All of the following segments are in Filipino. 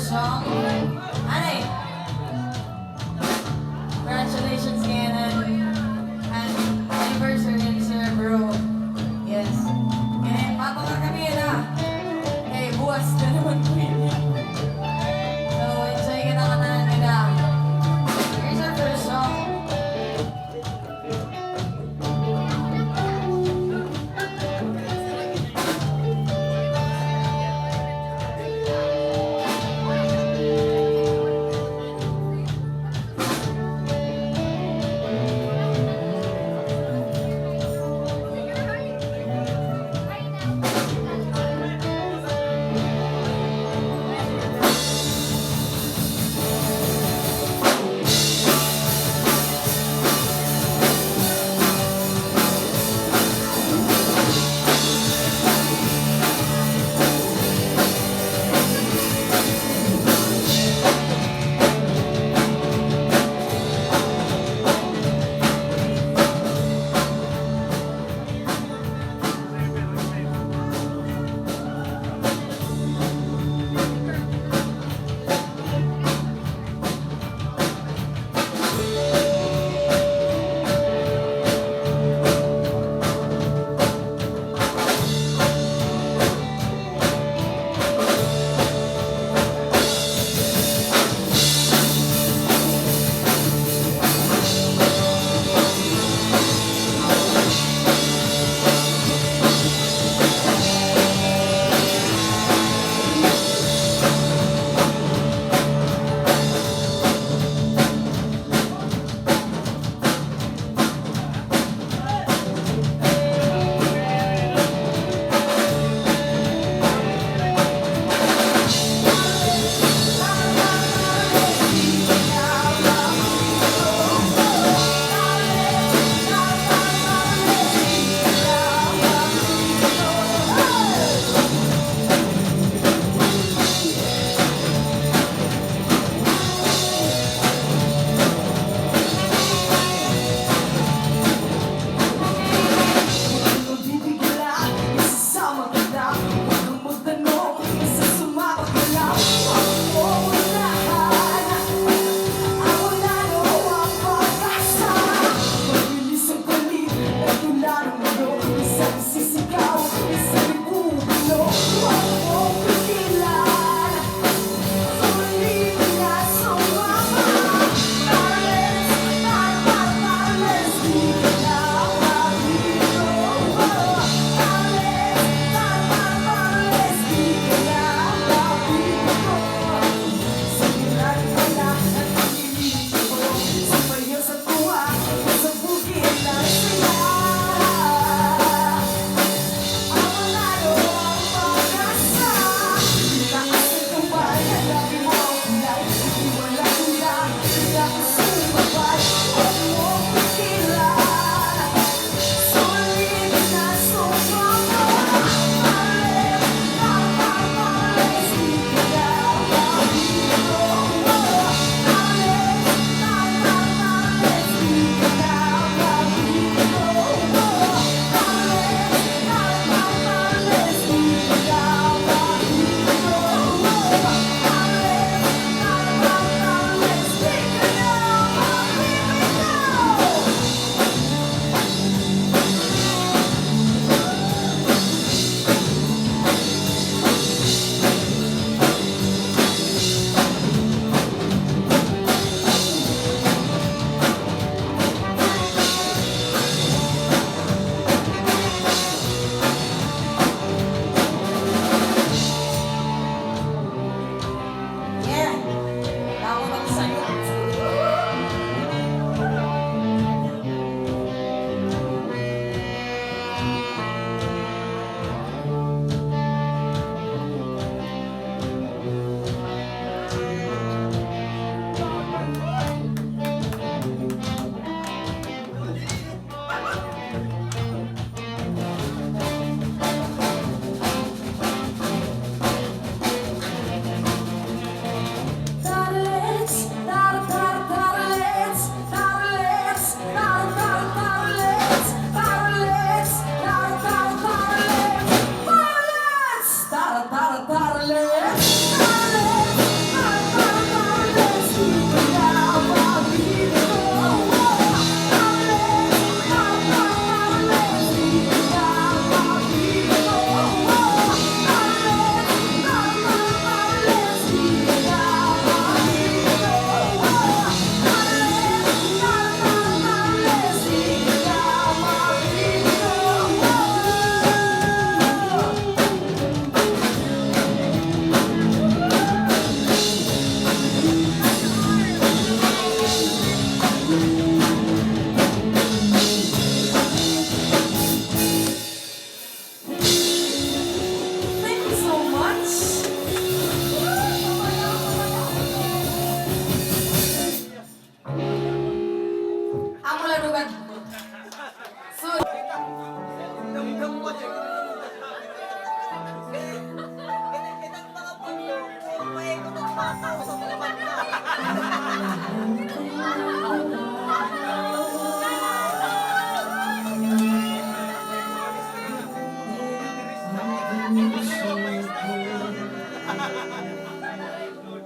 song. Anay, congratulations again and anniversary, sir, bro. Yes. And mapaka kami na. Eh, buwas na naman po yun. So, enjoy ka na kanahan nila. Here's our first song.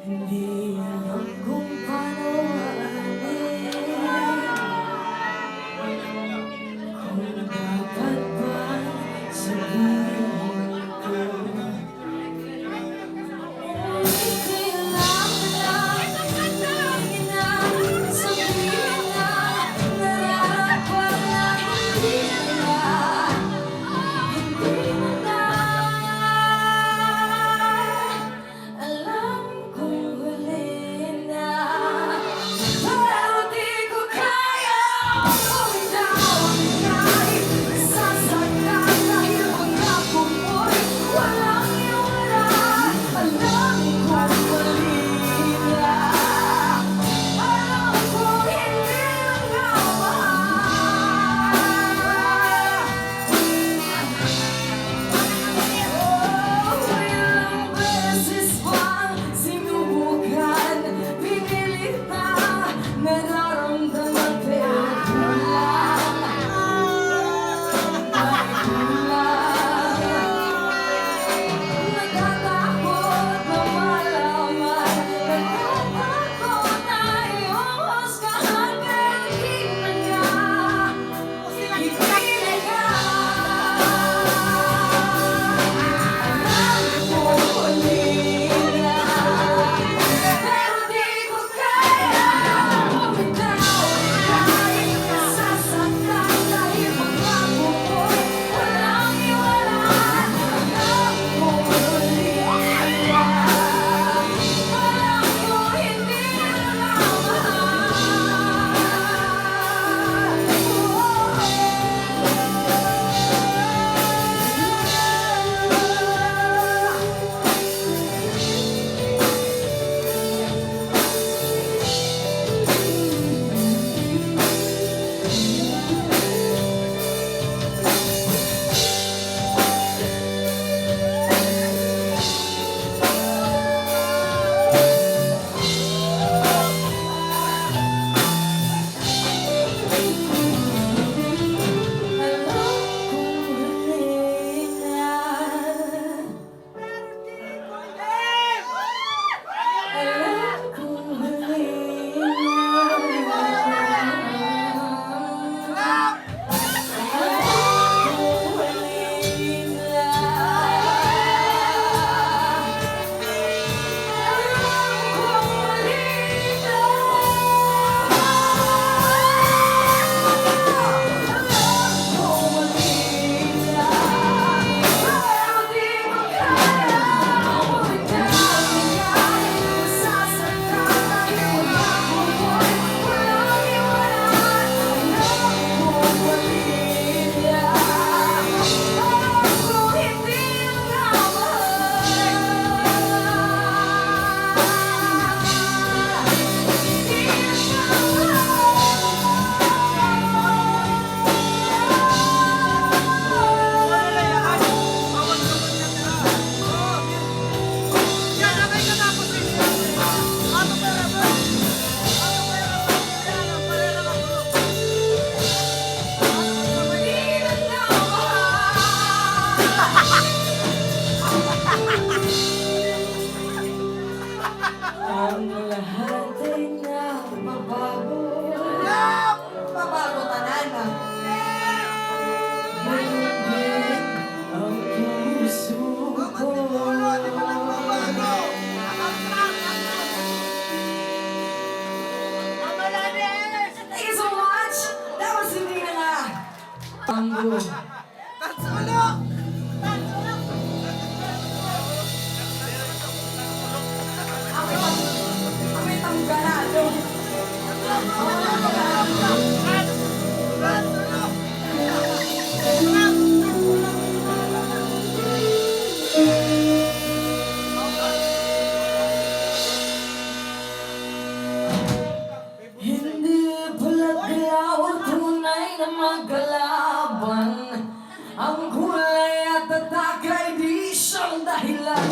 Hindi alam kung paano aanin, kung dapat bang sabihin ko. Kailangan na sabihin na nararamdaman na hindi na. Alam kong huli na, pero di ko kaya bumitaw kahit nasasaktan dahil pangako mo'y walang iwanan. Alam kong huli na, alam kong hindi na mahal. Ilang beses bang sinubukan, pinilit na nararamdaman pero kulang, may kulang. Natatakot na malaman, natatakot na iyong husgahan pero di na niya ipiligyan. Alam ko huli na, pero di ko kaya bumitaw kahit nasasaktan dahil pangako mo'y walang iwanan. Alam ko huli na, alam ko hindi na mahal. Ang lahat ay nababago, mabago tanan na. Ngayon din ang puso ko. Thank you so much. That was hindi na nga. Tango. Kami tanggalado. Hindi pala't galaw ang tunay na magkalaban. Ang kulay at tatak ay di siyang dahilan.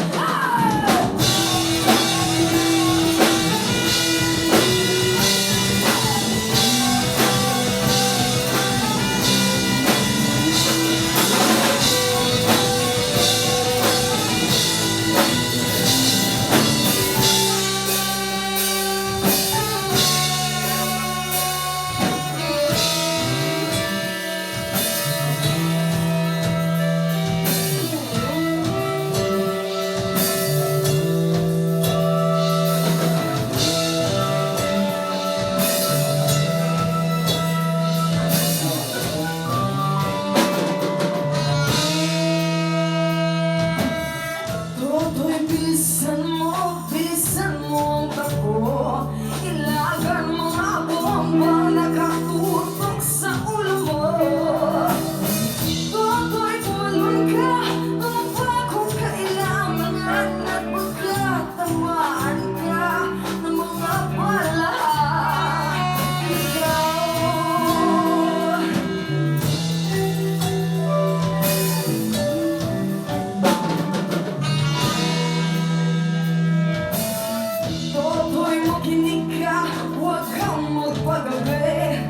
kagabi.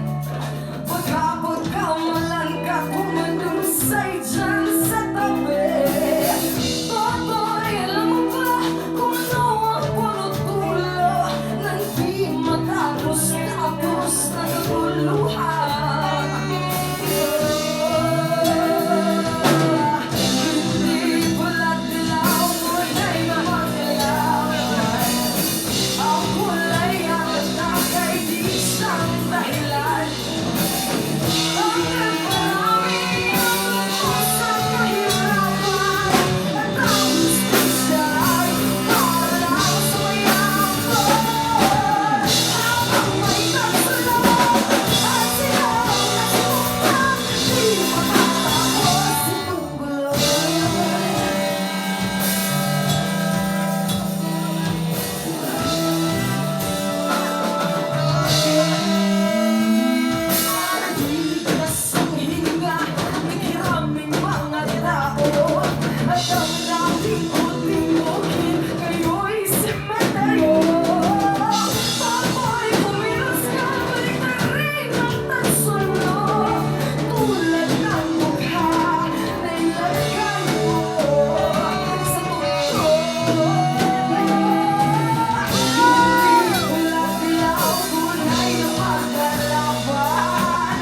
Pagkapagkamalan ka, kumandusay dyan sa tabi. Totoy, alam mo ba kung ano ang puno-tulo nang di matapos-tapos na naguluhan? Hindi pala't dilaw, tunay na magdilawan. Ang kulay at nakay di siyang dahilan. Bakit marami ang kusang kahirapan at ang justisya ay parang sumayapan? Habang may nagsulong at silang nasuktan, di matatapos itong gulo. Nagtigas ang hininga ng maraming mga tao at ang nating-uting-utin ngayo'y sementeryo. Ako'y kumilos ka, balik na rin ang tansulo tulad ng mukha na ilagay mo sa tukto. Hindi pula-dilaw, tunay na magkalaban.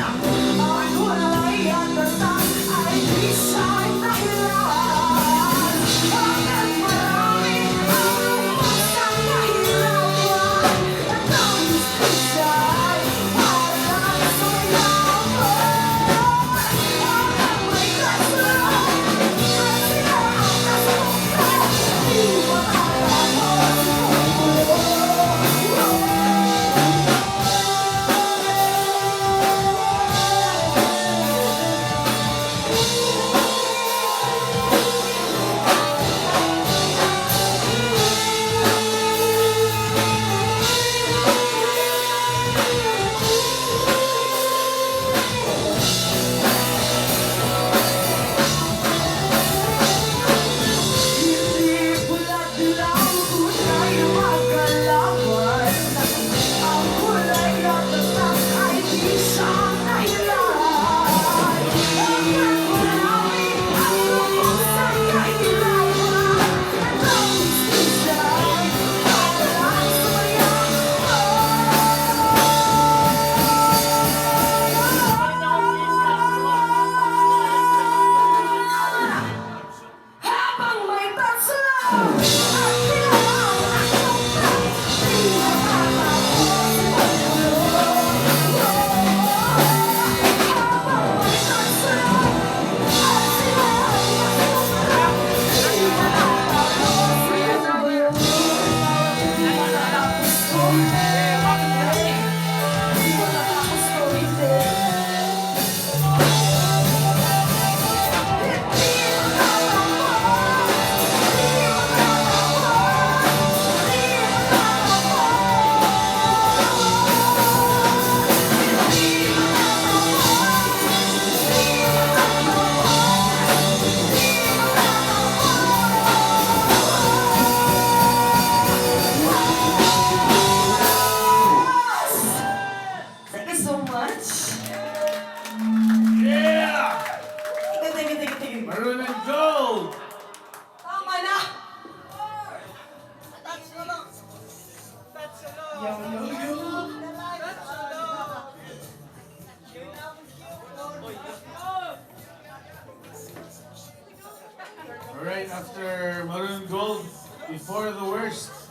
Ang kulay at tatak ay di siyang dahilan. Bakit marami ang kusang kahirapan at ang justisya ay parang sumayapan? Habang may nagsulong at silang nasuktan, di matatapos itong gulo. Hindi pula-dilaw, tunay na magkalaban. Ang kulay at tatak ay di siyang dahilan. Bakit marami ang kusang kahirapan at ang justisya ay parang sumayapan? Habang may tansulang at silang nasuktan, di matatapos itong gulo. Habang may tansulang at silang nasuktan, di matatapos itong gulo. Di matatapos to, di matatapos to, hindi. Thank you so much. Yeah! Thank you. Maroon and gold! Tama na! Yo, yo, yo. Alright, after Maroon Gold, before the worst.